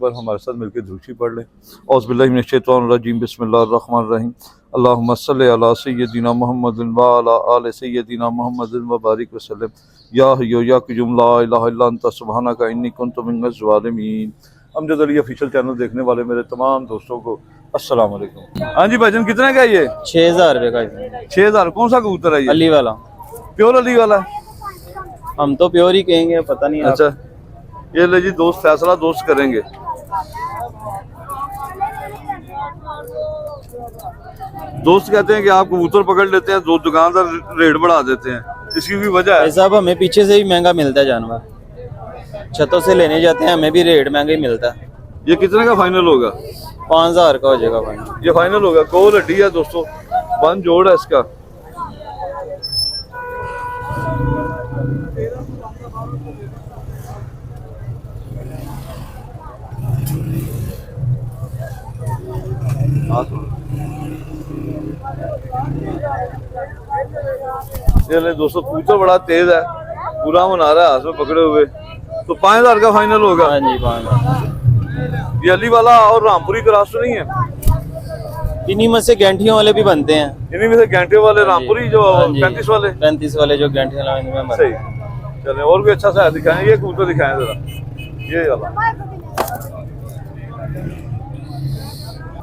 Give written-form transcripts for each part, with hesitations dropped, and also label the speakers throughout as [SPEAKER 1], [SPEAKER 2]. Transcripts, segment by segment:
[SPEAKER 1] पर हमारे साथ मिलकर दूसरी पढ़ लें। औज़ुबिल्लाहि मिनश्शैतानिर्रजीम बिस्मिल्लाहिर्रहमानिर्रहीम अल्लाहुम्मा सल्लि अला सय्यदिना मुहम्मदिन व अला आलि सय्यदिना मुहम्मदिन व बारिक वसल्लम या हय्यु या क़य्यूम ला इलाहा इल्ला अंता सुब्हानका इन्नी कुन्तु मिनज़ ज़ालिमीन। अमजद अली ऑफिशियल चैनल देखने वाले मेरे तमाम दोस्तों को अस्सलाम वालेकुम। हाँ जी भाईजान, कितने का ये?
[SPEAKER 2] 6000 रुपये का।
[SPEAKER 1] 6000। कौन सा कबूतर है ये?
[SPEAKER 2] अली वाला।
[SPEAKER 1] प्योर अली वाला?
[SPEAKER 2] हम तो प्योर ही कहेंगे, पता नहीं।
[SPEAKER 1] अच्छा, ये ले जी दोस्त फैसला दोस्त करेंगे। दोस्त कहते हैं कि आप कबूतर पकड़ लेते हैं, दो दुकानदार रेट बढ़ा देते हैं, इसकी भी वजह है?
[SPEAKER 2] साहब हमें पीछे से ही महंगा मिलता है जानवर, छतों से लेने जाते हैं, हमें भी रेट महंगा ही मिलता है।
[SPEAKER 1] ये कितने का फाइनल होगा?
[SPEAKER 2] 5000 का हो जाएगा फाइनल।
[SPEAKER 1] ये फाइनल होगा। कोल हड्डी है दोस्तों, बन जोड़ है इसका। ये ले दोस्तों, कबूतर बड़ा तेज है, पूरा मना रहा है हाथ में पकड़े हुए। तो 5000 का फाइनल होगा।
[SPEAKER 2] हाँ जी 5000।
[SPEAKER 1] ये अली वाला और रामपुरी क्रॉस तो नहीं है?
[SPEAKER 2] इन्हीं में से गैंठियों वाले भी बनते हैं।
[SPEAKER 1] इन्हीं में से गैंटे वाले रामपुरी जो 35 वाले?
[SPEAKER 2] 35 वाले जो गैंठियों वाले
[SPEAKER 1] सही। चले और भी अच्छा सा दिखाएं, ये कबूतर दिखाएं जरा, ये वाला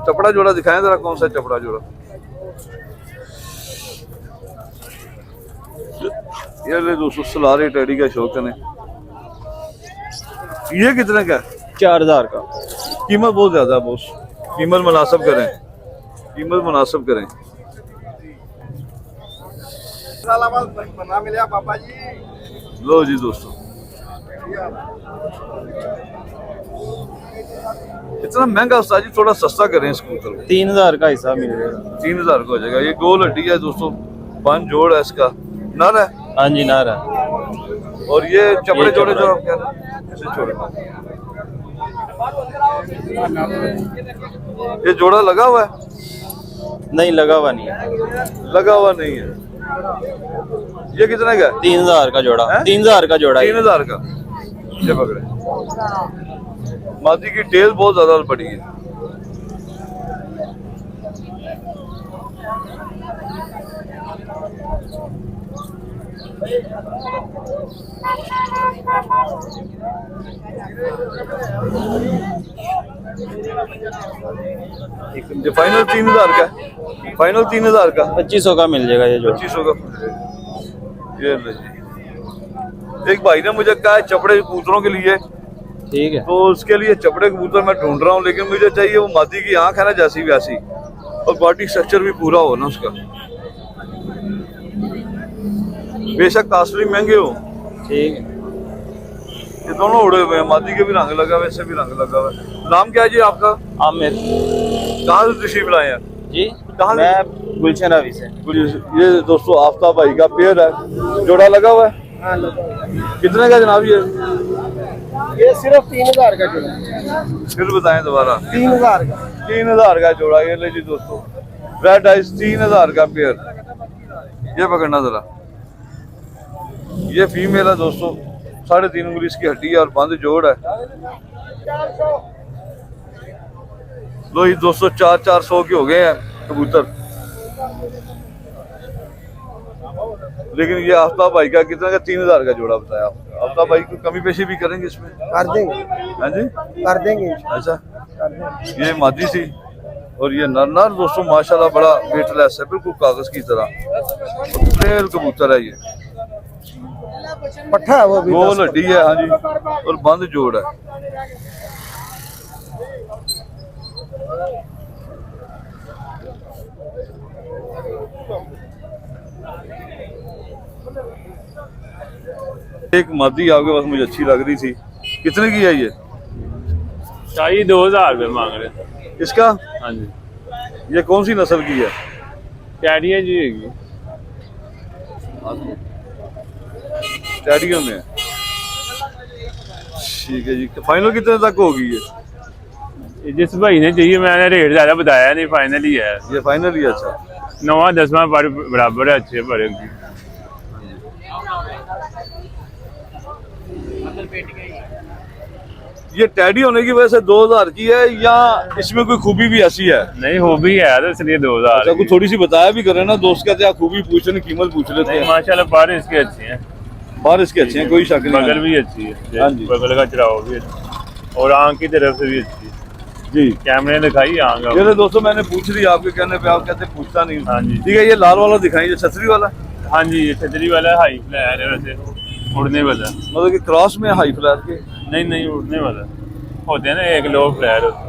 [SPEAKER 1] चपड़ा जोड़ा दिखाएं जरा, कौन सा चपड़ा जोड़ा? ये ले दोस्तों, सलारे टेडी का शौक है। ये कितने का?
[SPEAKER 2] 4000 का।
[SPEAKER 1] कीमत बहुत ज्यादा है बॉस, कीमत मुनासिब करें, कीमत मुनासिब करें। लो जी दोस्तों, इतना महंगा उस्ताद जी, थोड़ा सस्ता करें इस कबूतर को।
[SPEAKER 2] 3000 का हिसाब मिल जाएगा।
[SPEAKER 1] 3000 का हो जाएगा। ये गोल हड्डी है दोस्तों, बन जोड़ है इसका, नर है।
[SPEAKER 2] हाँ जी नारा।
[SPEAKER 1] और ये चपड़े जोड़े जो आप कह रहे हैं, ऐसे जोड़े। ये जोड़ा लगा हुआ है?
[SPEAKER 2] नहीं लगा हुआ नहीं है।
[SPEAKER 1] लगा हुआ नहीं है। ये कितने का?
[SPEAKER 2] 3000 का जोड़ा। 3000 का जोड़ा।
[SPEAKER 1] 3000 का। ये पकड़े, मादी की टेल बहुत ज्यादा बड़ी है। ये फाइनल 3000 का, फाइनल 3000 का।
[SPEAKER 2] 2500 का मिल जाएगा ये जो।
[SPEAKER 1] 2500 का। ये ले जी, एक भाई ने मुझे कहा है चपड़े कबूतरों के लिए,
[SPEAKER 2] ठीक है,
[SPEAKER 1] तो उसके लिए चपड़े कबूतर मैं ढूंढ रहा हूँ, लेकिन मुझे चाहिए वो मादी की आंख है ना जैसी वैसी, और बॉडी स्ट्रक्चर भी पूरा हो ना उसका। बेशक कास्टली महंगे हो,
[SPEAKER 2] ठीक है।
[SPEAKER 1] ये दोनों उड़े हुए हैं, मादी के भी रंग लगा हुआ है, इससे भी रंग लगा हुआ है। नाम क्या है जी आपका?
[SPEAKER 2] आमिर।
[SPEAKER 1] कहाँ से तशरीफ लाए हैं
[SPEAKER 2] जी?
[SPEAKER 1] कहाँ?
[SPEAKER 2] मैं गुलशन रवि से।
[SPEAKER 1] ये दोस्तों आफ्ताब भाई का पेयर है, जोड़ा लगा हुआ है। कितने का जनाब
[SPEAKER 3] ये सिर्फ 3000 का जोड़ा।
[SPEAKER 1] फिर बताएं दोबारा।
[SPEAKER 3] 3000 का।
[SPEAKER 1] 3000 का जोड़ा। ये ले जी दोस्तों, रेड आइस 3000 का पेयर। ये पकड़ना जरा, ये फीमेल है दोस्तों, 3.5 उंगली इसकी हड्डी है और बंद जोड़ है। लो ये दोस्तों, 400 के हो गए हैं कबूतर। लेकिन ये आफ्ताब भाई का कितना का? 3000 का जोड़ा बताया आपने। आफ्ताब भाई को कमी पेशी भी करेंगे इसमें?
[SPEAKER 3] कर देंगे।
[SPEAKER 1] हाँ जी
[SPEAKER 3] कर देंगे।
[SPEAKER 1] अच्छा, ये मादी सी और ये नर दोस्तों माशाल्लाह बड़ा वेटलेस है, बिल्कुल कागज की तरह ट्रेल कबूतर है। ये
[SPEAKER 3] पट्ठा है वो भी,
[SPEAKER 1] गोल हड्डी है। हाँ जी, और बंद जोड़ है। एक मादी आपके पास मुझे अच्छी लग रही थी, कितने की है ये?
[SPEAKER 4] चाहिए 2000 रुपये मांग रहे।
[SPEAKER 1] इसका?
[SPEAKER 4] हाँ जी।
[SPEAKER 1] ये कौन सी नस्ल की है?
[SPEAKER 4] कैडिया जी है,
[SPEAKER 1] टैडियो में। ठीक है जी, फाइनल कितने तक होगी ये?
[SPEAKER 4] जिस भाई ने चाहिए, मैंने रेट ज्यादा बताया नहीं, फाइनल ही है
[SPEAKER 1] ये फाइनल ही। अच्छा,
[SPEAKER 4] 9-10 बराबर है, अच्छे बड़े की।
[SPEAKER 1] ये टैडी होने की वजह से 2000 की है या इसमें कोई खूबी भी ऐसी है?
[SPEAKER 4] नहीं हो भी है तो इसलिए 2000
[SPEAKER 1] अच्छा, कुछ थोड़ी सी बताया भी करें ना, दोस्त कहते हैं खूबी पूछ रहे, कीमत पूछ लेते
[SPEAKER 4] नहीं
[SPEAKER 1] हैं।
[SPEAKER 4] माशाल्लाह बाहर इसके अच्छे हैं,
[SPEAKER 1] बाहर इसके अच्छे हैं, कोई शक नहीं
[SPEAKER 4] बगल
[SPEAKER 1] है।
[SPEAKER 4] भी अच्छी है,
[SPEAKER 1] हाँ जी।
[SPEAKER 4] बगल का चढ़ाव भी अच्छा और आंख की तरफ से भी अच्छी है।
[SPEAKER 1] जी
[SPEAKER 4] कैमरे दिखाई आंख
[SPEAKER 1] ये ले दोस्तों, मैंने पूछ लिया आपके कहने पे, आप कहते पूछता नहीं।
[SPEAKER 4] हाँ जी।
[SPEAKER 1] ठीक है, ये लाल वाला दिखाइए, छतरी वाला,
[SPEAKER 4] हाँ जी, ये छतरी वाला हाई फ्लायर है, वैसे उड़ने वाला
[SPEAKER 1] मतलब कि क्रॉस में हाई फ्लैट के।
[SPEAKER 4] नहीं उड़ने वाला होते हैं ना, एक लो फ्लायर होता है,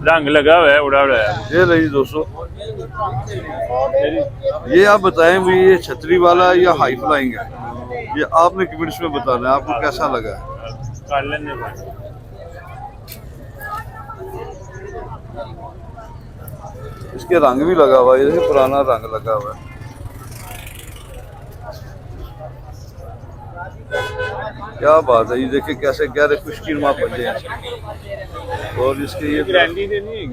[SPEAKER 4] रंग लगा हुआ है, उड़ा हुआ है।
[SPEAKER 1] ये रही दोस्तों, ये आप बताएं भी ये छतरी वाला या हाई फ्लाइंग है, ये आपने कमेंट्स में बताना है आपको कैसा लगा है।
[SPEAKER 4] कर लेने वाला।
[SPEAKER 1] इसके रंग भी लगा हुआ है, जैसे पुराना रंग लगा हुआ है। क्या बात है, ये देखिए कैसे गहरे खुशकीनुमा पंजे हैं और इसके ये
[SPEAKER 4] गारंटी देनी है,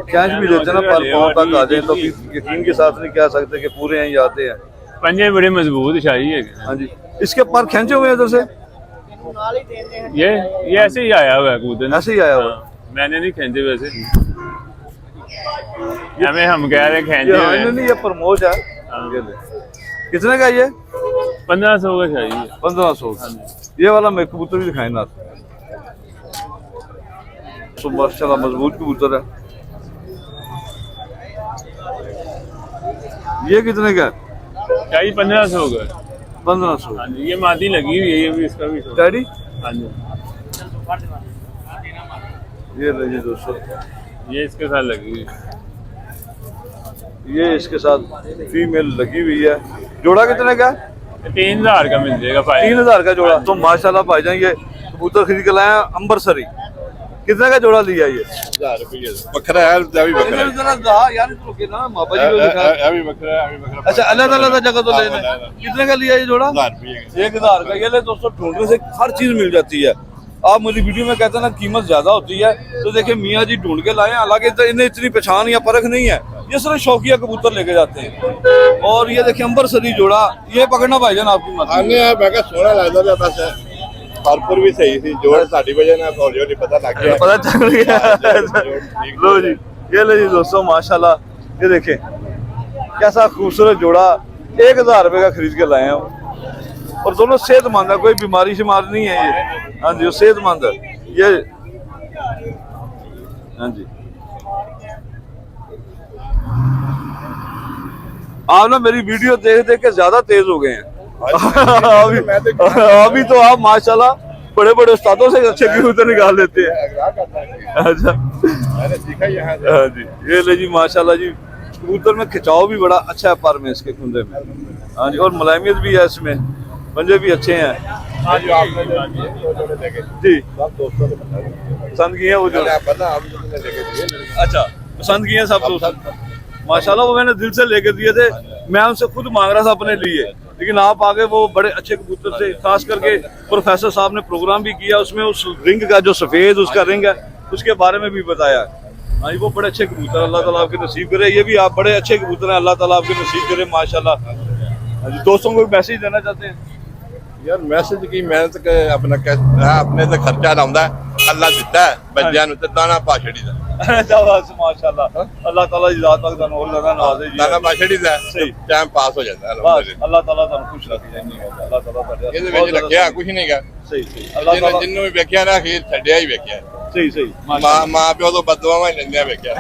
[SPEAKER 1] कैच भी देते हैं ना, पर पाँव तक आ जाए तो यकीन के साथ नहीं कह सकते कि पूरे यहीं आते हैं।
[SPEAKER 4] पंजे बड़े मजबूत शाही है।
[SPEAKER 1] हाँ जी, इसके पर खींचे हुए हैं इधर से,
[SPEAKER 4] ये ऐसे ही आया हुआ है कूदन,
[SPEAKER 1] ऐसे ही आया हुआ है।
[SPEAKER 4] हाँ, मैंने नहीं खींचे वैसे, हमें हम कह रहे खींचे
[SPEAKER 1] ये
[SPEAKER 4] हुए हैं।
[SPEAKER 1] नहीं, ये प्रमोद है।
[SPEAKER 4] हाँ।
[SPEAKER 1] ये ले। कितने का ये?
[SPEAKER 4] 1500 का शाही है।
[SPEAKER 1] 1500। ये वाला मेरे कबूतर भी दिखाए ना, तो माशाल्लाह मजबूत कबूतर है। ये कितने का है?
[SPEAKER 4] शाही 1500 का है।
[SPEAKER 1] 1500।
[SPEAKER 4] हाँ जी, ये मादी लगी हुई है, ये भी इसका भी छोटा।
[SPEAKER 1] डैडी
[SPEAKER 4] हाँ जी,
[SPEAKER 1] ये लीजिए दोस्तों,
[SPEAKER 4] ये इसके साथ लगी हुई है।
[SPEAKER 1] ये इसके साथ फीमेल लगी हुई है। जोड़ा कितने का है?
[SPEAKER 4] 3000 का मिल जाएगा भाई।
[SPEAKER 1] 3000 का जोड़ा। तो माशाल्लाह भाईजान ये कबूतर खरीद के लाए हैं अम्बरसरी। कितने का जोड़ा लिया ये?
[SPEAKER 5] 1000 रुपये बकरा है, अभी बकरा है,
[SPEAKER 1] यार रुके ना, मापा जी को दिखा।
[SPEAKER 5] अभी बकरा है, अभी बकरा।
[SPEAKER 1] अच्छा, अलग अलग जगह तो लेना है। कितने का लिया ये जोड़ा?
[SPEAKER 5] 1000 रुपये
[SPEAKER 1] 1000 का। ये ले दोस्तों, ढूंढने से हर चीज मिल जाती है। आप मेरी वीडियो में कहते हैं ना कीमत ज्यादा होती है, तो देखिए मियाँ जी ढूंढ के लाए, हालांकि इन्हें इतनी पहचान या परख नहीं है, ये सिर्फ शौकिया कबूतर लेके जाते हैं। और ये देखिए अम्बरसरी जोड़ा, ये पकड़ना भाईजान आपकी मत।
[SPEAKER 5] आने आ मैं सोना लगता है, बस हरपुर भी सही थी, जोड़ साड़ी वजह ना हौली हौली पता लग गया,
[SPEAKER 1] पता चल गया। लो जी, ये ले जी दोस्तों, माशाल्लाह ये देखें कैसा खूबसूरत जोड़ा, 1000 रुपये का खरीद के लाए हैं हम। और दोनों सेहतमंद है, कोई बीमारी शिमार नहीं है ये। हाँ जी, वो सेहतमंद है ये। हाँ जी, आप ना मेरी वीडियो देख देख के ज्यादा तेज हो गए हैं। अभी तो आप माशाल्लाह बड़े बड़े उस्तादों से अच्छे कबूतर निकाल लेते हैं। अच्छा,
[SPEAKER 5] मैंने सीखा यहाँ से।
[SPEAKER 1] हाँ जी, ये ले जी माशाल्लाह जी, कबूतर में खिंचाव भी बड़ा अच्छा है पर में, इसके कुंदे में। हाँ जी, और मुलायमियत भी है इसमें, पंजे भी अच्छे हैं।
[SPEAKER 5] आज जो आपने दो जोड़े लेके
[SPEAKER 1] जी,
[SPEAKER 5] सब दोस्तों ने बता दिया,
[SPEAKER 1] पसंद किए हैं वो जो?
[SPEAKER 5] आप पता आप जो लेके दिए।
[SPEAKER 1] अच्छा, पसंद किए हैं सब दोस्त माशाल्लाह, वो मैंने दिल से लेके दिए थे, मैं उनसे खुद मांग रहा था अपने लिए, लेकिन आप आगे वो बड़े अच्छे कबूतर से, खास करके प्रोफेसर साहब ने प्रोग्राम भी किया, उसमें उस रिंग का जो सफेद उसका रिंग है उसके बारे में भी बताया। हाँ जी, वो बड़े अच्छे कबूतर, अल्लाह ताला आपके नसीब करे। ये भी आप बड़े अच्छे कबूतर हैं, अल्लाह ताला आपके नसीब करे माशाल्लाह। हाँ जी, दोस्तों को मैसेज देना चाहते हैं?
[SPEAKER 5] यार मैसेज की मेहनत के अपना अपने से खर्चा लाਉਂਦਾ अल्लाह दिता है बच्चों ਨੂੰ ਤੇ ਦਾਣਾ ਪਾਛੜੀ ਦਾ
[SPEAKER 1] माशाल्लाह, अल्लाह ताला जी ज़ात पाक दा नूर लगा नवाजे जी।
[SPEAKER 5] ਦਾਣਾ ਪਾਛੜੀ ਦਾ
[SPEAKER 1] सही।
[SPEAKER 5] ਟਾਈਮ ਪਾਸ ਹੋ ਜਾਂਦਾ
[SPEAKER 1] बस
[SPEAKER 5] ਅਲਹਮਦੁਲਿਲਾ।
[SPEAKER 1] अल्लाह ताला ਤੁਹਾਨੂੰ खुश रखे जाएंगे, अल्लाह ताला ਤੁਹਾਡੇ
[SPEAKER 5] ਇਹਦੇ ਵਿੱਚ ਰੱਖਿਆ ਕੁਝ ਨਹੀਂਗਾ,
[SPEAKER 1] सही सही, अल्लाह ताला
[SPEAKER 5] ਜਿੰਨੂੰ ਵੀ ਵੇਖਿਆ ਨਾ ਅਖੀਰ ਛੱਡਿਆ ਹੀ ਵੇਖਿਆ,
[SPEAKER 1] सही सही
[SPEAKER 5] ਮਾਂ ਪਿਓ ਤੋਂ ਬਦਦੁਆਵਾਂ ਹੀ ਲੈਂਦਿਆਂ ਵੇਖਿਆ।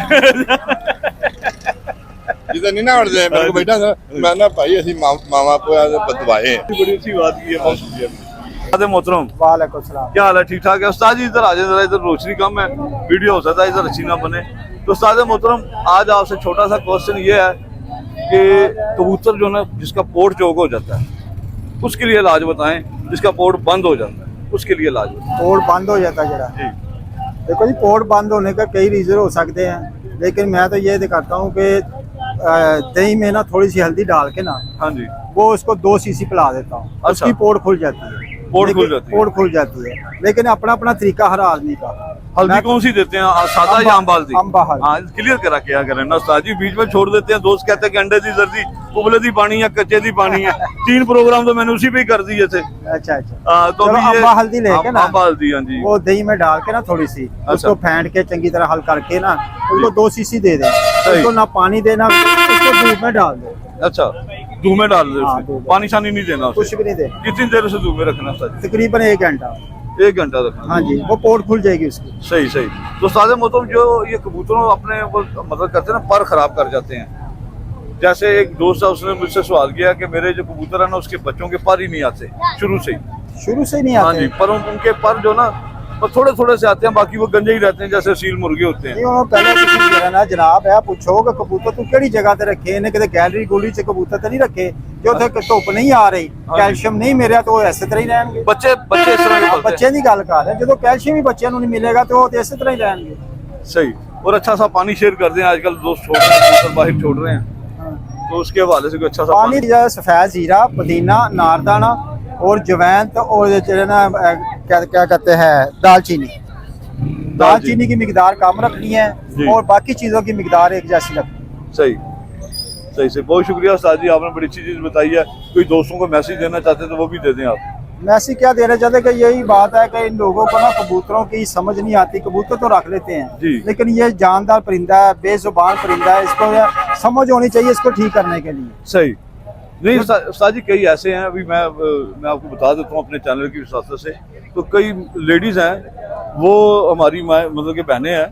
[SPEAKER 5] ਜਿੱਦਾਂ ਨਹੀਂ ਨਾ ਵੜਦੇ ਮੇਰੇ ਕੋਲ ਬੈਠਾ ਮੈਂ ਨਾ ਭਾਈ ਅਸੀਂ ਮਾਵਾ ਪਿਓ ਦੇ ਬਦਦੁਆਏ ਹਾਂ।
[SPEAKER 1] बड़ी अच्छी बात की है मौजूद है। मोहतरम,
[SPEAKER 3] वालेकुम सलाम।
[SPEAKER 1] क्या हाल है? ठीक ठाक है उस्ताद जी? इधर आ जाए जरा, इधर रोशनी कम है, वीडियो हो सकता है इधर अच्छी ना बने। तो उस्ताद मोहतरम, आज आपसे छोटा सा क्वेश्चन ये है कि कबूतर जो ना जिसका पोर्ट चौक हो जाता है उसके लिए इलाज बताएं, जिसका पोर्ट बंद हो जाता है उसके लिए इलाज बताएं।
[SPEAKER 3] पोर्ट बंद हो जाता है जरा,
[SPEAKER 1] जी
[SPEAKER 3] देखो जी पोर्ट बंद होने का कई रीज़न हो सकते हैं, लेकिन मैं तो ये करता हूँ कि दही में ना थोड़ी सी हल्दी डाल के ना
[SPEAKER 1] हाँ जी,
[SPEAKER 3] वो उसको 2 सीसी पिला देता हूँ,
[SPEAKER 1] अच्छा।
[SPEAKER 3] उसकी पोर्ट खुल जाती है।
[SPEAKER 1] पोर्ट खुल जाती है।
[SPEAKER 3] पोर्ट खुल जाती है, लेकिन अपना अपना तरीका हर आदमी का।
[SPEAKER 1] हल्दी
[SPEAKER 3] मैं-
[SPEAKER 1] कौन सी देते हैं, सादा या अम्बा हल्दी?
[SPEAKER 3] अम्बा हल्दी।
[SPEAKER 1] हाँ, क्लियर करा क्या करें ना उस्ताद जी, बीच में छोड़ देते हैं। दोस्त कहते हैं कि अंडे दी जर्दी, उबले दी पानी या कच्चे दी पानी है। 3 प्रोग्राम तो मैंने उसी पे ही कर दिए थे।
[SPEAKER 3] अच्छा अच्छा।
[SPEAKER 1] तो
[SPEAKER 3] चलो,
[SPEAKER 1] अभी ये
[SPEAKER 3] अम्बा हल्दी लेके ना,
[SPEAKER 1] अम्बा हल्दी, हाँ जी,
[SPEAKER 3] वो दही में डाल के ना थोड़ी सी उसको फेंट के चंगी तरह हल करके ना उसको 2 सीसी दे दें। उसको ना पानी देना, उसको धूप में डाल दे।
[SPEAKER 1] अच्छा, धूप में डाल दे
[SPEAKER 3] हाँ,
[SPEAKER 1] उसे,
[SPEAKER 3] धूप में।
[SPEAKER 1] पानी शानी नहीं देना उसे?
[SPEAKER 3] कुछ भी नहीं देना,
[SPEAKER 1] कितनी देर उसे धूप में रखना उस्ताद
[SPEAKER 3] तकरीबन 1 घंटा।
[SPEAKER 1] जी? 1 घंटा रखना।
[SPEAKER 3] हाँ जी, वो पोट खुल जाएगी उसकी।
[SPEAKER 1] सही सही। तो सादे मतलब जो ये कबूतरों अपने वो मतलब करते हैं ना, पर खराब कर जाते हैं। जैसे एक दोस्त है, उसने मुझसे सवाल किया कि मेरे जो कबूतर है ना, उसके बच्चों के पर ही नहीं आते शुरू से ही।
[SPEAKER 3] शुरू से नहीं
[SPEAKER 1] हाँ
[SPEAKER 3] आते।
[SPEAKER 1] जी, पर उनके पर जो ना वो थोड़े थोड़े से आते हैं, बाकी वो गंजे ही रहते हैं जैसे सील मुर्गे होते हैं।
[SPEAKER 3] नहीं, वो पहले ਤੁਸੀਂ ਜਿਹੜਾ ਨਾ ਜਨਾਬ ਹੈ ਪੁੱਛੋ ਕਿ ਕਬੂਤਰ ਤੂੰ ਕਿਹੜੀ ਜਗ੍ਹਾ ਤੇ ਰੱਖੇ ਇਹਨੇ, ਕਿਤੇ ਗੈਲਰੀ ਗੋਲੀ 'ਚ ਕਬੂਤਰ ਤੇ ਨਹੀਂ ਰੱਖੇ ਜੋ ਉੱਥੇ ਧੁੱਪ ਨਹੀਂ ਆ ਰਹੀ, ਕੈਲਸ਼ੀਅਮ ਨਹੀਂ ਮਿਲਿਆ ਤਾਂ ਉਹ ਇਸੇ ਤਰ੍ਹਾਂ ਹੀ ਰਹਿਣਗੇ।
[SPEAKER 1] बच्चे बच्चे इस तरह के पलते हैं।
[SPEAKER 3] ਬੱਚਿਆਂ ਦੀ ਗੱਲ ਕਰ ਰਹੇ, ਜਦੋਂ ਕੈਲਸ਼ੀਅਮ ਹੀ ਬੱਚਿਆਂ ਨੂੰ ਨਹੀਂ ਮਿਲੇਗਾ ਤੇ ਉਹ ਤੇ ਇਸੇ ਤਰ੍ਹਾਂ ਹੀ ਰਹਿਣਗੇ।
[SPEAKER 1] सही। और अच्छा सा पानी शेयर कर दें, आजकल दोस्त छोड़ रहे हैं, कबूतर बाहर छोड़ रहे हैं, तो उसके हवाले से कोई अच्छा सा
[SPEAKER 3] पानी जो सफेद जीरा, पुदीना, नारदाना और जवैन तो और जो ना क्या क्या कहते हैं दालचीनी। दालचीनी की मिकदार कम रखनी है
[SPEAKER 1] जी।
[SPEAKER 3] और बाकी चीज़ों की मिकदार एक जैसी रखनी है।
[SPEAKER 1] सही सही से। बहुत शुक्रिया उस्ताद जी, आपने बड़ी अच्छी चीज़ बताई है। कोई दोस्तों को मैसेज देना चाहते हैं तो वो भी दे दें आप।
[SPEAKER 3] मैसेज क्या देना चाहते कि यही बात है कि इन लोगों को ना कबूतरों की समझ नहीं आती। कबूतर तो रख लेते हैं
[SPEAKER 1] जी।
[SPEAKER 3] लेकिन ये जानदार परिंदा है, बेजुबान परिंदा है, इसको समझ होनी चाहिए इसको ठीक करने के लिए।
[SPEAKER 1] सही। नहीं उस्ताद जी, कई ऐसे हैं, अभी मैं आपको बता देता हूँ अपने चैनल की वसात से, तो कई लेडीज़ हैं, वो हमारी माँ मतलब कि बहनें हैं,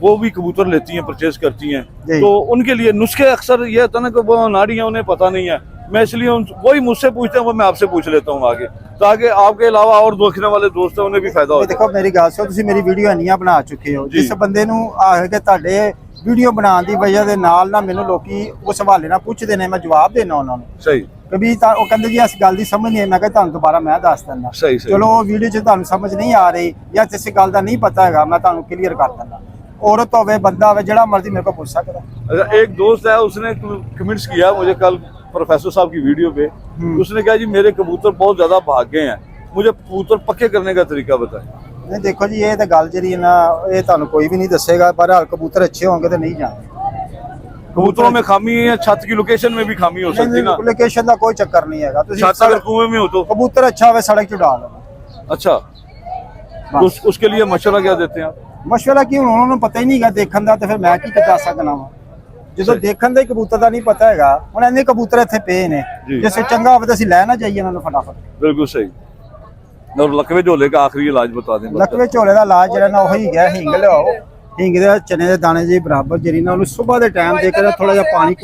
[SPEAKER 1] वो भी कबूतर लेती हैं, परचेज करती हैं।
[SPEAKER 3] जी।
[SPEAKER 1] तो उनके लिए नुस्खे अक्सर ये होता है ना कि वो नाड़ी हैं, उन्हें पता नहीं है। मैं इसलिए वही मुझसे पूछते हैं, वो मैं आपसे पूछ लेता हूँ आगे, ताकि आपके अलावा और देखने वाले दोस्त हैं उन्हें भी फायदा हो
[SPEAKER 3] ਇਹ ਦੇਖੋ ਮੇਰੀ ਗੱਲ ਸੁਣੋ, ਤੁਸੀਂ ਮੇਰੀ ਵੀਡੀਓ ਇੰਨੀਆਂ ਬਣਾ ਚੁੱਕੇ ਹੋ, ਜਿਸ ਬੰਦੇ ਨੂੰ ਆਹ ਕਿ ਤੁਹਾਡੇ ਵੀਡੀਓ ਬਣਾਉਣ ਦੀ ਵਜ੍ਹਾ ਦੇ ਨਾਲ ਨਾ ਮੈਨੂੰ ਲੋਕੀ ਉਸ ਹਵਾਲੇ ਨਾਲ ਪੁੱਛਦੇ ਨੇ, ਮੈਂ ਜਵਾਬ ਦੇਣਾ ਉਹਨਾਂ ਨੂੰ।
[SPEAKER 1] सही
[SPEAKER 3] ਕभी ਤਾਂ ਉਹ ਕਹਿੰਦੇ ਜੀ ਇਸ ਗੱਲ ਦੀ ਸਮਝ ਨਹੀਂ, ਮੈਂ ਕਿਹਾ ਤੁਹਾਨੂੰ ਦੁਬਾਰਾ ਮੈਂ ਦੱਸ ਦਿੰਦਾ।
[SPEAKER 1] सही सही।
[SPEAKER 3] ਚਲੋ ਉਹ ਵੀਡੀਓ 'ਚ ਤੁਹਾਨੂੰ ਸਮਝ ਨਹੀਂ ਆ ਰਹੀ ਜਾਂ ਕਿਸੇ ਗੱਲ ਦਾ ਨਹੀਂ ਪਤਾ ਹੈਗਾ, ਮੈਂ ਤੁਹਾਨੂੰ ਕਲੀਅਰ ਕਰ ਦਿੰਦਾ। औरत होवे, बंदा होवे, जड़ा मर्जी मेरे को पूछ सकता।
[SPEAKER 1] अच्छा, एक दोस्त है, उसने कमेंट्स किया मुझे कल प्रोफेसर साहब की वीडियो पे, उसने कहा जी मेरे कबूतर बहुत ज्यादा भाग गए हैं, मुझे कबूतर पक्के करने का तरीका बताएं।
[SPEAKER 3] नहीं देखो जी, ये तो गल जी ना, ये ਤੁਹਾਨੂੰ कोई भी नहीं दसेगा, पर हाल कबूतर अच्छे होंगे तो नहीं जाते।
[SPEAKER 1] कबूतरों में खामी है, छत की लोकेशन में भी खामी हो सकती है ना?
[SPEAKER 3] लोकेशन का कोई चक्कर नहीं है।
[SPEAKER 1] छत अगर कुएं में हो तो
[SPEAKER 3] कबूतर अच्छा हो सड़क च डाल दो।
[SPEAKER 1] अच्छा, उसके लिए मशवरा क्या देते हैं आप?
[SPEAKER 3] ਮਸ਼ਵਰਾ ਕੀ, ਹੁਣ ਉਹਨਾਂ ਨੂੰ ਪਤਾ ਹੀ ਨਹੀਂਗਾ ਦੇਖਣ ਦਾ, ਤੇ ਫਿਰ ਮੈਂ ਕੀ ਕਰ ਸਕਦਾ ਵਾਂ ਜਦੋਂ ਦੇਖਣ ਦਾ ਹੀ ਕਬੂਤਰ ਦਾ ਨਹੀਂ ਪਤਾ ਹੈਗਾ। ਹੁਣ ਇੰਨੇ ਕਬੂਤਰ ਇੱਥੇ ਪਏ ਨੇ, ਜੇ ਸੇ ਚੰਗਾ ਹੋਵੇ ਤਾਂ ਅਸੀਂ ਲੈ ਨਾ ਜਾਈਏ ਇਹਨਾਂ ਨੂੰ ਫਟਾਫਟ।
[SPEAKER 1] बिल्कुल सही। और लकवे झोले का आखिरी इलाज बता दें।
[SPEAKER 3] ਲਕਵੇ ਝੋਲੇ ਦਾ ਇਲਾਜ ਜਿਹੜਾ ਨਾ ਉਹੀ ਗਿਆ, ਹਿੰਗ ਲਿਆਓ, ਹਿੰਗ ਦੇ ਚਨੇ ਦੇ ਦਾਣੇ ਜੀ ਬਰਾਬਰ ਜਿਹੜੀ ਨਾ ਉਹਨੂੰ ਸਵੇਰ ਦੇ ਟਾਈਮ ਦੇ ਕੇ ਥੋੜਾ ਜਿਹਾ ਪਾਣੀ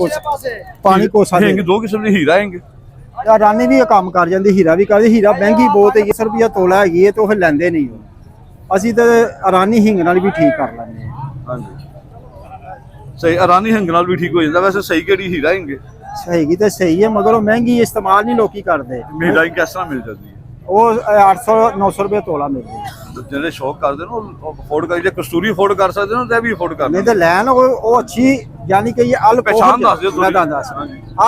[SPEAKER 3] ਕੋਸਾ ਦੇ।
[SPEAKER 1] हिंग 2 किस्म की हीरा हिंग।
[SPEAKER 3] ਰਾਨੀ ਵੀ ਇਹ ਕੰਮ ਕਰ ਜਾਂਦੀ, ਹੀਰਾ ਵੀ ਕਰਦੀ। ਹੀਰਾ ਮਹਿੰਗੀ ਬਹੁਤ ਹੈ, 100 ਰੁਪਿਆ ਤੋਲਾ ਹੈਗੀ ਹੈ, ਤੇ ਉਹ ਫਿਰ ਲੈਂਦੇ ਨਹੀਂ। ਅਸੀਂ ਤਾਂ ਰਾਨੀ ਹਿੰਗ ਨਾਲ ਵੀ ਠੀਕ ਕਰ ਲੈਂਦੇ ਹਾਂ।
[SPEAKER 1] ਹਾਂਜੀ ਸਹੀ, ਅਰਾਨੀ ਹਿੰਗ ਨਾਲ ਵੀ ਠੀਕ ਹੋ ਜਾਂਦਾ। ਵੈਸੇ ਸਹੀ ਕਿਹੜੀ ਹੀਰਾ ਹਿੰਗ?
[SPEAKER 3] ਸਹੀ ਤਾਂ ਸਹੀ ਹੈ, ਮਗਰ ਉਹ ਮਹਿੰਗੀ ਇਸਤੇਮਾਲ ਨਹੀਂ ਲੋਕੀ ਕਰਦੇ।
[SPEAKER 1] ਹੀਰਾ ਹਿੰਗ ਕਿਸ ਤਰ੍ਹਾਂ ਮਿਲ ਜਾਂਦੀ ਹੈ?
[SPEAKER 3] ਉਹ 800-900 ਰੁਪਏ ਤੋਲਾ ਮਿਲਦੀ ਹੈ।
[SPEAKER 1] ਜਿਹੜੇ ਸ਼ੌਕ ਕਰਦੇ ਨੇ ਉਹ ਅਫੋਰਡ ਕਰ, ਜੇ ਕਸਤੂਰੀ ਅਫੋਰਡ ਕਰ ਸਕਦੇ ਨੇ ਤਾਂ ਵੀ ਅਫੋਰਡ ਕਰ
[SPEAKER 3] ਨਹੀਂ ਤਾਂ ਲੈਣ ਉਹ ਅੱਛੀ, ਯਾਨੀ ਕਿ ਇਹ ਅਲਕੋਹਲ
[SPEAKER 1] ਪਛਾਣ ਦੱਸ ਦਿਓ
[SPEAKER 3] ਮੈਂ ਤੁਹਾਨੂੰ ਦੱਸ।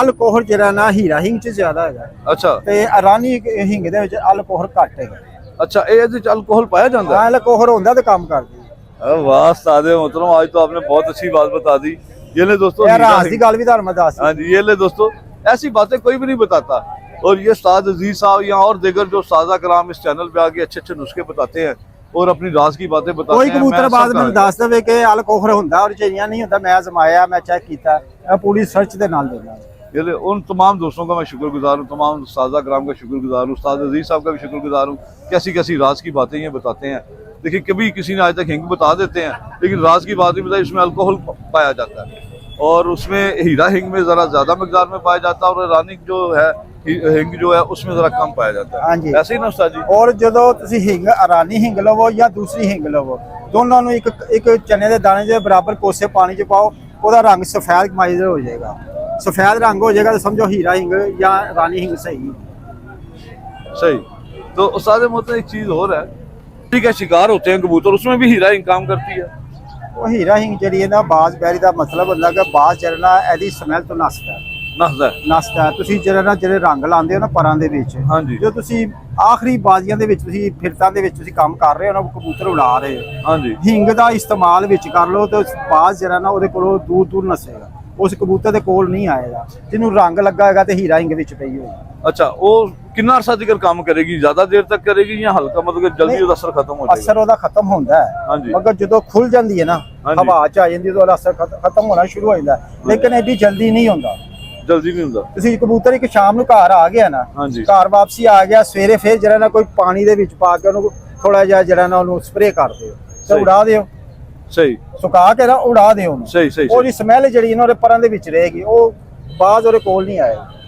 [SPEAKER 3] ਅਲਕੋਹਲ ਜਿਹੜਾ ਨਾ ਹੀਰਾ ਹਿੰਗ 'ਚ ਜ਼ਿਆਦਾ ਹੈਗਾ,
[SPEAKER 1] ਅੱਛਾ,
[SPEAKER 3] ਤੇ ਅਰਾਨੀ ਹਿੰਗ ਦੇ ਵਿੱਚ ਅਲਕੋਹਲ ਘੱਟ ਹੈਗਾ।
[SPEAKER 1] अच्छा, ਇਹਦੇ ਚ अल्कोहल पाया जाता है?
[SPEAKER 3] अल्कोहल होता तो काम करती है।
[SPEAKER 1] वाह उस्ताद मोहतरम, आज तो आपने बहुत अच्छी बात बता दी। ये ले दोस्तों,
[SPEAKER 3] राज की गल भी ਤੁਹਾਨੂੰ मैं दस।
[SPEAKER 1] हाँ जी, ये ले दोस्तों, ऐसी बातें कोई भी नहीं बताता। और ये उस्ताद अजीज साहब या और दीगर जो उस्तादा कराम इस चैनल पे आके अच्छे अच्छे नुस्खे बताते हैं और अपनी राज की बातें बताते
[SPEAKER 3] कोई
[SPEAKER 1] हैं।
[SPEAKER 3] कबूतर बाद में दस दे कि अल्कोहल होता और चिड़िया नहीं होता, मैं आजमाया, मैं चेक किया, पूरी सर्च दे नाल देना।
[SPEAKER 1] ये ले, उन तमाम दोस्तों का मैं शुक्रगुजार हूँ, तमाम उस्तादा कराम का शुक्रगुजार हूँ, उस्ताद अजीज साहब का भी शुक्रगुजार हूँ। कैसी कैसी राज की बातें ये बताते हैं। देखिए, कभी किसी ने आज तक हिंग बता देते हैं, लेकिन राज की बात नहीं बताई, इसमें अल्कोहल पाया जाता है और उसमें हीरा हिंग में ज़रा ज़्यादा मकदार में पाया जाता है और रानी जो है हिंग जो है उसमें ज़रा कम पाया जाता है।
[SPEAKER 3] हाँ जी,
[SPEAKER 1] ऐसे ही ना उस्ताद जी?
[SPEAKER 3] और जो तुसी हिंग अरानी हिंग लवो या दूसरी हिंग लवो, दोनों ਨੂੰ ਇੱਕ ਚਨੇ ਦੇ ਦਾਣੇ ਦੇ ਬਰਾਬਰ ਕੋਸੇ ਪਾਣੀ 'ਚ ਪਾਓ, ਉਹਦਾ ਰੰਗ ਸਫੈਦ ਮਾਈਜ਼ਰ ਹੋ ਜਾਏਗਾ। सफेद रंग हो जाएगा तो समझो हीरा हिंग या रानी हिंग सही।
[SPEAKER 1] सही। तो उस्ताद मोहतरम एक चीज़ और है, ठीक है, शिकार होते हैं कबूतर, उसमें भी हीरा हिंग काम करती है।
[SPEAKER 3] वो हीरा हिंग जी है ना, बाज बैरी का मतलब होता है कि बाज चरना एदी स्मैल तो नसता है।
[SPEAKER 1] ਨਸਦਾ ਹੈ।
[SPEAKER 3] ਨਸਦਾ ਹੈ। ਤੁਸੀਂ ਜਿਹੜੇ ਰੰਗ ਲਾਉਂਦੇ ਹੋ ਨਾ ਪਰਾਂ ਦੇ ਵਿੱਚ,
[SPEAKER 1] ਹਾਂਜੀ।
[SPEAKER 3] ਜੋ ਤੁਸੀਂ ਆਖਰੀ ਬਾਜ਼ੀਆਂ ਦੇ ਵਿੱਚ ਤੁਸੀਂ ਫਿਰਤਾਂ ਦੇ ਵਿੱਚ ਤੁਸੀਂ ਕੰਮ ਕਰ ਰਹੇ ਹੋ ਨਾ, ਕਬੂਤਰ ਉਡਾ ਰਹੇ ਹੋ,
[SPEAKER 1] ਹਾਂਜੀ
[SPEAKER 3] ਹਿੰਗ ਦਾ ਇਸਤੇਮਾਲ ਵਿੱਚ ਕਰ ਲਓ ਤੇ ਬਾਜ਼ ਜਿਹੜਾ ਨਾ ਉਹਦੇ ਕੋਲੋਂ ਦੂਰ ਦੂਰ ਨਸੇਗਾ, ਉਸ ਕਬੂਤਰ ਦੇ ਕੋਲ ਨਹੀਂ ਆਏਗਾ। ਜਿਹਨੂੰ ਰੰਗ ਲੱਗਾ ਹੈਗਾ ਤੇ ਹੀਰਾ ਹਿੰਗ ਵਿੱਚ ਪਈ ਹੋਈ।
[SPEAKER 1] ਅੱਛਾ, ਉਹ ਕਿੰਨਾ ਅਰਸਾ ਤੱਕ ਕੰਮ ਕਰੇਗੀ? ਜ਼ਿਆਦਾ ਦੇਰ ਤੱਕ ਕਰੇਗੀ ਜਾਂ ਹਲਕਾ, ਮਤਲਬ ਕਿ ਜਲਦੀ ਉਹਦਾ ਅਸਰ ਖਤਮ ਹੋ ਜਾਏਗਾ?
[SPEAKER 3] ਅਸਰ ਉਹਦਾ ਖਤਮ ਹੁੰਦਾ ਹੈ,
[SPEAKER 1] ਹਾਂਜੀ।
[SPEAKER 3] ਮਗਰ ਜਦੋਂ ਖੁੱਲ ਜਾਂਦੀ ਹੈ ਨਾ,
[SPEAKER 1] ਹਾਂਜੀ।
[SPEAKER 3] ਹਵਾ ਚ ਆ ਜਾਂਦੀ ਹੈ ਤਾਂ ਉਹਦਾ ਅਸਰ ਖਤਮ ਹੋਣਾ ਸ਼ੁਰੂ ਹੋ ਜਾਂਦਾ ਹੈ। ਲੇਕਿਨ ਐਡੀ ਜਲਦੀ ਨਹੀਂ ਹੁੰਦਾ।
[SPEAKER 1] ਜਲਦੀ ਨਹੀਂ ਹੁੰਦਾ।
[SPEAKER 3] ਤੁਸੀਂ ਕਬੂਤਰ ਇੱਕ ਸ਼ਾਮ ਨੂੰ ਘਰ ਆ ਗਿਆ ਨਾ,
[SPEAKER 1] ਹਾਂਜੀ।
[SPEAKER 3] ਘਰ ਵਾਪਸੀ ਆ ਗਿਆ, ਸਵੇਰੇ ਫਿਰ ਜਿਹੜਾ ਨਾ ਕੋਈ ਪਾਣੀ ਦੇ ਵਿੱਚ ਪਾ ਕੇ ਉਹਨੂੰ ਥੋੜਾ ਜਿਹਾ ਜਿਹੜਾ ਨਾ ਉਹਨੂੰ ਸਪਰੇਅ ਕਰ ਦਿਓ ਤੇ
[SPEAKER 1] ਸਹੀ।
[SPEAKER 3] ਉਡਾ ਦਿਓ,
[SPEAKER 1] ਸਹੀ
[SPEAKER 3] ਸੁਕਾ ਕੇ ਨਾ ਉਡਾ ਦਿਓ ਉਹਨੂੰ।
[SPEAKER 1] ਸਹੀ ਸਹੀ
[SPEAKER 3] ਉਹਦੀ ਸਮੈਲ ਜਿਹੜੀ ਨਾ ਉਹਦੇ ਪਰਾਂ ਦੇ ਵਿੱਚ ਰਹੇਗੀ, ਉਹ ਬਾਜ਼ ਉਹਦੇ ਕੋਲ ਨਹੀਂ ਆਏਗੀ।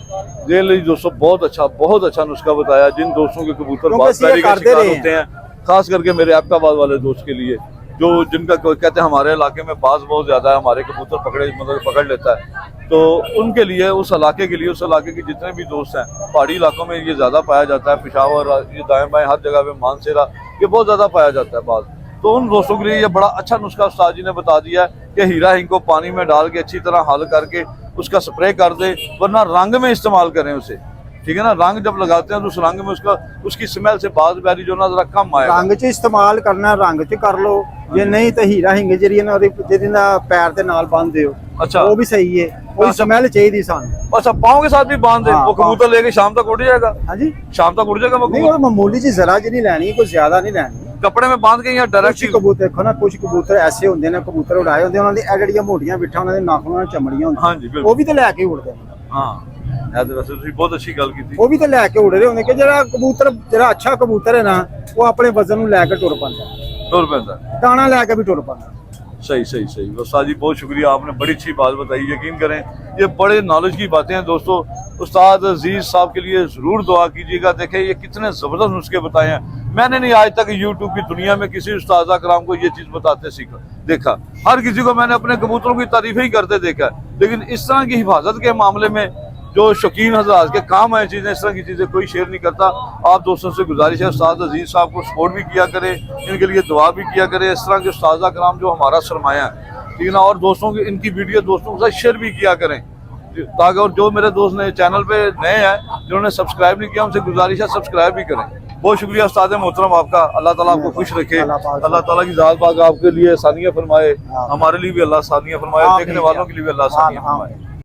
[SPEAKER 1] ये लीजिए दोस्तों, बहुत अच्छा नुस्खा बताया जिन दोस्तों के कबूतर
[SPEAKER 3] क्योंकि
[SPEAKER 1] बाज
[SPEAKER 3] इसलिए
[SPEAKER 1] पैरी के
[SPEAKER 3] करते
[SPEAKER 1] शिकार
[SPEAKER 3] रहे हैं।
[SPEAKER 1] होते हैं, खास करके मेरे ऐबटाबाद वाले दोस्त के लिए, जो जिनका कहते हैं हमारे इलाके में बाज बहुत ज्यादा है, हमारे कबूतर पकड़ लेता है, तो उनके लिए, उस इलाके के लिए, उस इलाके के जितने भी दोस्त हैं, पहाड़ी इलाकों में ये ज्यादा पाया जाता है। पेशावर, ये दाएं बाएं हर जगह पे, मानसेरा, ये बहुत ज्यादा पाया जाता है बाज। तो उन दोस्तों के लिए ये बड़ा अच्छा नुस्खा उस्ताद जी ने बता दिया है कि हीरा हिंग को पानी में डाल के अच्छी तरह हल करके उसका स्प्रे कर दे, वरना रंग में इस्तेमाल करें उसे, ठीक है ना। रंग जब लगाते हैं तो उस रंग में उसकी स्मेल से बाज बैरी जो ना जरा कम आएगा।
[SPEAKER 3] रंग च इस्तेमाल करना, रंग च कर लो, जे नहीं तो हीरा हिंग जी ना ਜਿਹਦੀ ਨਾ ਪੈਰ ਦੇ ਨਾਲ ਬੰਨਦੇ ਹੋ,
[SPEAKER 1] अच्छा,
[SPEAKER 3] ਉਹ ਵੀ ਸਹੀ ਹੈ। ਉਹ ਸਮੈਲ ਚਾਹੀਦੀ ਸਾਨੂੰ।
[SPEAKER 1] अच्छा, पाँव के साथ भी बांध दे,
[SPEAKER 3] हाँ,
[SPEAKER 1] वो कबूतर लेके शाम तक उड़ जाएगा।
[SPEAKER 3] ਹਾਂਜੀ,
[SPEAKER 1] शाम तक उड़ जाएगा वो
[SPEAKER 3] ਨਹੀਂ
[SPEAKER 1] कबूतर,
[SPEAKER 3] ਉਹ ਮਾਮੂਲੀ ਜੀ ਜ਼ਰਾ ਜੀ ਨਹੀਂ ਲੈਣੀ, ਕੋਈ ਜ਼ਿਆਦਾ ਨਹੀਂ ਲੈਣੀ।
[SPEAKER 1] कपड़े में बांध के या
[SPEAKER 3] ਕੁਝ
[SPEAKER 1] डायरेक्ट?
[SPEAKER 3] ਕਬੂਤਰ ਦੇਖੋ ਨਾ, ਕੁਝ ਕਬੂਤਰ ਐਸੇ ਹੁੰਦੇ ਨੇ, ਕਬੂਤਰ ਉਡਾਏ ਹੁੰਦੇ, ਉਹਨਾਂ ਦੀ ਇਹ ਜਿਹੜੀਆਂ ਮੋਟੀਆਂ ਬਿੱਠਾਂ, ਉਹਨਾਂ ਦੇ ਨਾਖੂਨਾਂ ਨਾਲ ਚਮੜੀਆਂ ਹੁੰਦੀਆਂ,
[SPEAKER 1] ਹਾਂਜੀ, ਬਿਲਕੁਲ।
[SPEAKER 3] ਉਹ ਵੀ ਤਾਂ ਲੈ ਕੇ ਉੜਦੇ ਨੇ।
[SPEAKER 1] हाँ, ਇਹ ਤਾਂ ਵੈਸੇ ਤੁਸੀਂ ਬਹੁਤ ਅੱਛੀ ਗੱਲ ਕੀਤੀ।
[SPEAKER 3] ਉਹ ਵੀ ਤਾਂ ਲੈ ਕੇ ਉੜ ਰਹੇ ਹੁੰਦੇ ਕਿ ਜਿਹੜਾ ਕਬੂਤਰ, ਜਿਹੜਾ ਅੱਛਾ ਕਬੂਤਰ ਹੈ ਨਾ, ਉਹ ਆਪਣੇ ਵਜ਼ਨ ਨੂੰ ਲੈ ਕੇ ਟੁਰ ਪੈਂਦਾ,
[SPEAKER 1] टुर पैंदा।
[SPEAKER 3] ਦਾਣਾ ਲੈ ਕੇ ਵੀ ਟੁਰ ਪੈਂਦਾ।
[SPEAKER 1] सही सही सही उस्ताद जी, बहुत शुक्रिया, आपने बड़ी अच्छी बात बताई। यकीन करें ये बड़े नॉलेज की बातें हैं दोस्तों। उस्ताद अजीज साहब के लिए ज़रूर दुआ कीजिएगा। देखें ये कितने ज़बरदस्त नुस्खे बताए हैं, मैंने नहीं आज तक यूट्यूब की दुनिया में किसी उस्ताद कराम को ये चीज़ बताते देखा। हर किसी को मैंने अपने कबूतरों की तारीफ़ ही करते देखा, लेकिन इस तरह की हिफाजत के मामले में जो शौकीन हज़रात के काम है चीज़ें, इस तरह की चीज़ें कोई शेयर नहीं करता। आप दोस्तों से गुजारिश है, उस्ताद अजीज़ साहब को सपोर्ट भी किया करें, इनके लिए दुआ भी किया करें। इस तरह के उस्ताद कराम जो हमारा सरमाया है, ठीक है ना, और दोस्तों की इनकी वीडियो दोस्तों के साथ शेयर भी किया करें, ताकि और जो मेरे दोस्त नए चैनल पे नए हैं, जिन्होंने सब्सक्राइब नहीं किया, उनसे गुजारिश है सब्सक्राइब भी करें। बहुत शुक्रिया उस्ताद मोहतरम आपका, अल्लाह ताला आपको खुश रखे, अल्लाह ताला की ज़ात पाक आपके लिए आसानियाँ फरमाए, हमारे लिए भी अल्लाह आसानियाँ फरमाए, देखने वालों के लिए भी अल्लाह आसानियाँ फरमाए।